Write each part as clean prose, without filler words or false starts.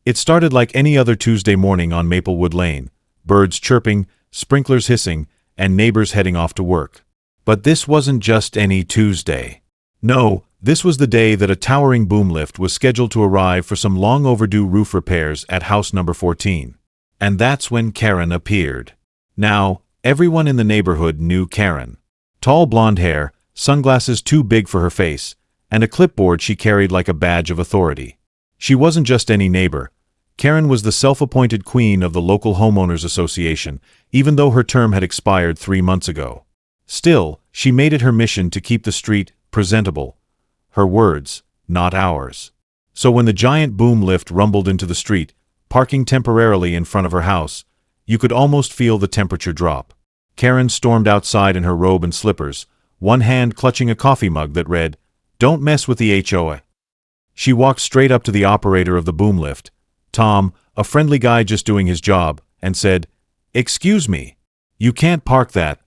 It started like any other Tuesday morning on Maplewood Lane, birds chirping, sprinklers hissing, and neighbors heading off to work. But this wasn't just any Tuesday. No, this was the day that a towering boom lift was scheduled to arrive for some long overdue roof repairs at house number 14. And that's when Karen appeared. Now, everyone in the neighborhood knew Karen. Tall blonde hair, sunglasses too big for her face, and a clipboard she carried like a badge of authority. She wasn't just any neighbor. Karen was the self-appointed queen of the local homeowners association, even though her term had expired 3 months ago. Still, she made it her mission to keep the street presentable. Her words, not ours. So when the giant boom lift rumbled into the street, parking temporarily in front of her house, you could almost feel the temperature drop. Karen stormed outside in her robe and slippers, one hand clutching a coffee mug that read, "Don't mess with the HOA." She walked straight up to the operator of the boom lift, Tom, a friendly guy just doing his job, and said, "Excuse me, you can't park that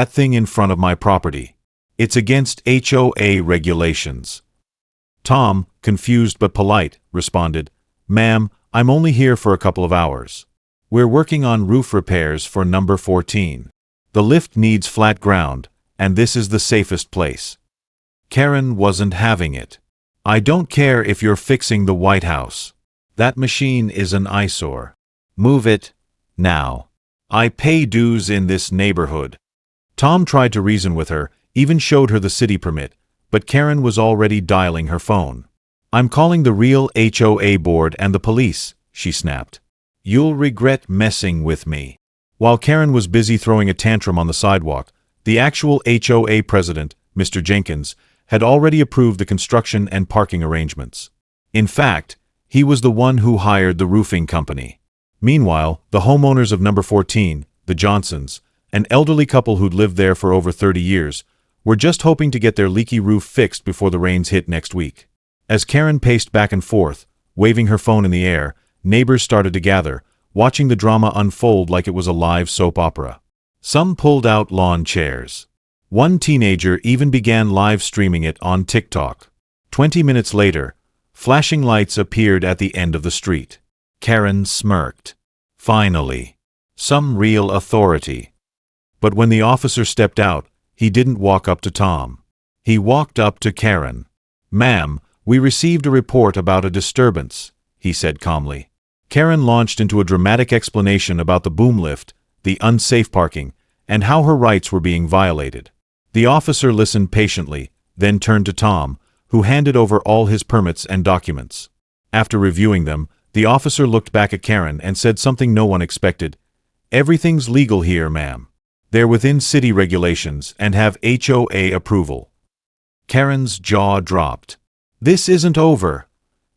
thing in front of my property. It's against HOA regulations." Tom, confused but polite, responded, "Ma'am, I'm only here for a couple of hours. We're working on roof repairs for number 14. The lift needs flat ground, and this is the safest place." Karen wasn't having it. "I don't care if you're fixing the White House. That machine is an eyesore. Move it, now. I pay dues in this neighborhood." Tom tried to reason with her, even showed her the city permit, but Karen was already dialing her phone. "I'm calling the real HOA board and the police," she snapped. "You'll regret messing with me." While Karen was busy throwing a tantrum on the sidewalk, the actual HOA president, Mr. Jenkins, had already approved the construction and parking arrangements. In fact, he was the one who hired the roofing company. Meanwhile, the homeowners of number 14, the Johnsons, an elderly couple who'd lived there for over 30 years, were just hoping to get their leaky roof fixed before the rains hit next week. As Karen paced back and forth, waving her phone in the air, neighbors started to gather, watching the drama unfold like it was a live soap opera. Some pulled out lawn chairs. One teenager even began live streaming it on TikTok. 20 minutes later, flashing lights appeared at the end of the street. Karen smirked. Finally, some real authority. But when the officer stepped out, he didn't walk up to Tom. He walked up to Karen. "Ma'am, we received a report about a disturbance," he said calmly. Karen launched into a dramatic explanation about the boom lift, the unsafe parking, and how her rights were being violated. The officer listened patiently, then turned to Tom, who handed over all his permits and documents. After reviewing them, the officer looked back at Karen and said something no one expected. "Everything's legal here, ma'am. They're within city regulations and have HOA approval." Karen's jaw dropped. "This isn't over,"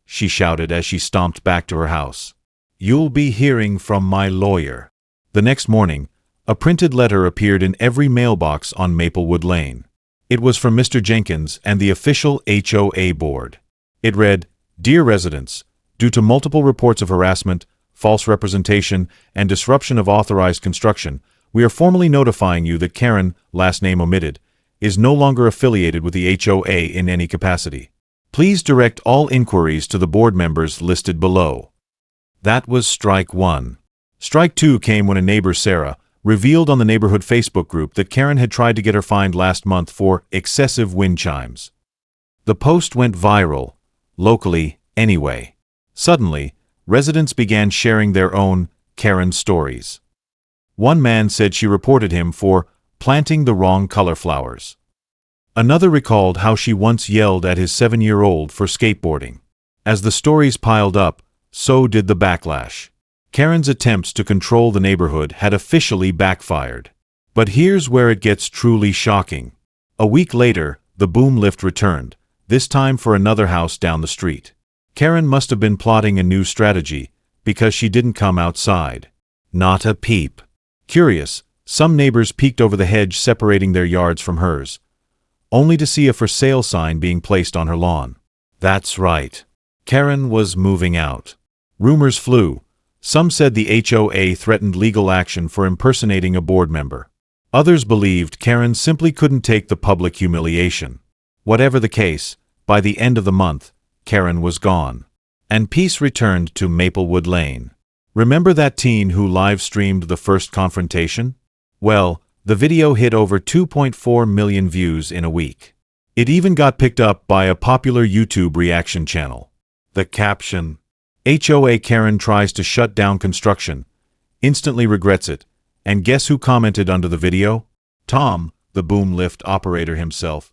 she shouted as she stomped back to her house. "You'll be hearing from my lawyer." The next morning, a printed letter appeared in every mailbox on Maplewood Lane. It was from Mr. Jenkins and the official HOA board. It read, "Dear residents, due to multiple reports of harassment, false representation, and disruption of authorized construction, we are formally notifying you that Karen, last name omitted, is no longer affiliated with the HOA in any capacity. Please direct all inquiries to the board members listed below." That was strike one. Strike two came when a neighbor, Sarah, revealed on the neighborhood Facebook group that Karen had tried to get her fined last month for excessive wind chimes. The post went viral, locally anyway. Suddenly, residents began sharing their own Karen stories. One man said she reported him for planting the wrong color flowers. Another recalled how she once yelled at his 7-year-old for skateboarding. As the stories piled up, so did the backlash. Karen's attempts to control the neighborhood had officially backfired. But here's where it gets truly shocking. A week later, the boom lift returned, this time for another house down the street. Karen must have been plotting a new strategy, because she didn't come outside. Not a peep. Curious, some neighbors peeked over the hedge separating their yards from hers, only to see a for sale sign being placed on her lawn. That's right. Karen was moving out. Rumors flew. Some said the HOA threatened legal action for impersonating a board member. Others believed Karen simply couldn't take the public humiliation. Whatever the case, by the end of the month, Karen was gone. and peace returned to Maplewood Lane. Remember that teen who live-streamed the first confrontation? Well, the video hit over 2.4 million views in a week. It even got picked up by a popular YouTube reaction channel. The caption: HOA Karen tries to shut down construction, instantly regrets it, and guess who commented under the video? Tom, the boom lift operator himself.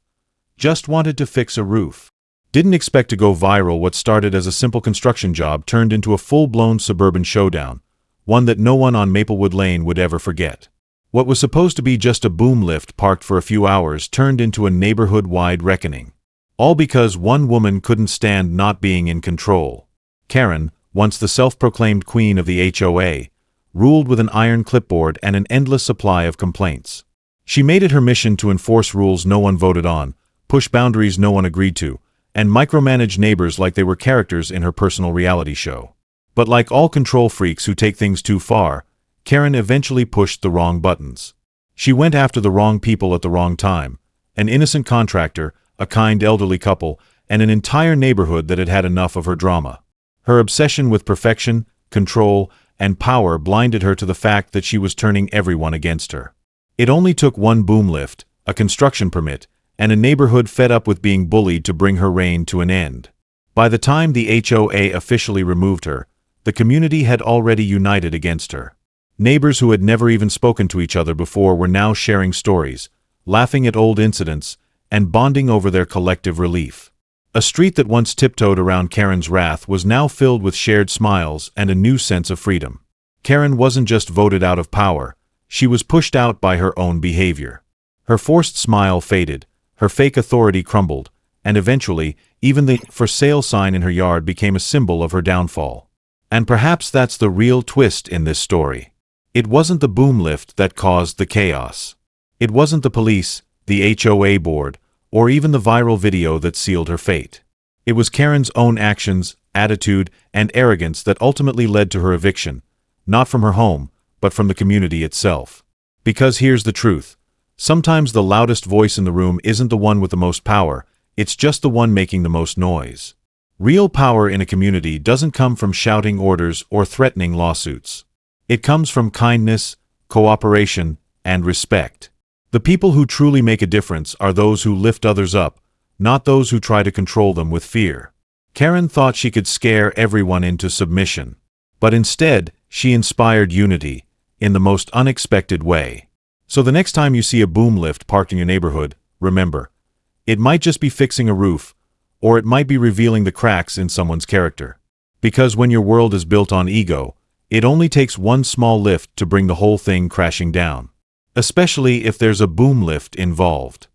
Just wanted to fix a roof. Didn't expect to go viral. What started as a simple construction job turned into a full-blown suburban showdown, one that no one on Maplewood Lane would ever forget. What was supposed to be just a boom lift parked for a few hours turned into a neighborhood-wide reckoning. All because one woman couldn't stand not being in control. Karen, once the self-proclaimed queen of the HOA, ruled with an iron clipboard and an endless supply of complaints. She made it her mission to enforce rules no one voted on, push boundaries no one agreed to, and micromanage neighbors like they were characters in her personal reality show. But like all control freaks who take things too far, Karen eventually pushed the wrong buttons. She went after the wrong people at the wrong time: an innocent contractor, a kind elderly couple, and an entire neighborhood that had had enough of her drama. Her obsession with perfection, control, and power blinded her to the fact that she was turning everyone against her. It only took one boom lift, a construction permit, and a neighborhood fed up with being bullied to bring her reign to an end. By the time the HOA officially removed her, the community had already united against her. Neighbors who had never even spoken to each other before were now sharing stories, laughing at old incidents, and bonding over their collective relief. A street that once tiptoed around Karen's wrath was now filled with shared smiles and a new sense of freedom. Karen wasn't just voted out of power, she was pushed out by her own behavior. Her forced smile faded, her fake authority crumbled, and eventually, even the "for sale" sign in her yard became a symbol of her downfall. And perhaps that's the real twist in this story. It wasn't the boom lift that caused the chaos. It wasn't the police, the HOA board, or even the viral video that sealed her fate. It was Karen's own actions, attitude, and arrogance that ultimately led to her eviction, not from her home, but from the community itself. Because here's the truth. Sometimes the loudest voice in the room isn't the one with the most power, it's just the one making the most noise. Real power in a community doesn't come from shouting orders or threatening lawsuits. It comes from kindness, cooperation, and respect. The people who truly make a difference are those who lift others up, not those who try to control them with fear. Karen thought she could scare everyone into submission. But instead, she inspired unity, in the most unexpected way. So the next time you see a boom lift parked in your neighborhood, remember, it might just be fixing a roof, or it might be revealing the cracks in someone's character. Because when your world is built on ego, it only takes one small lift to bring the whole thing crashing down. Especially if there's a boom lift involved.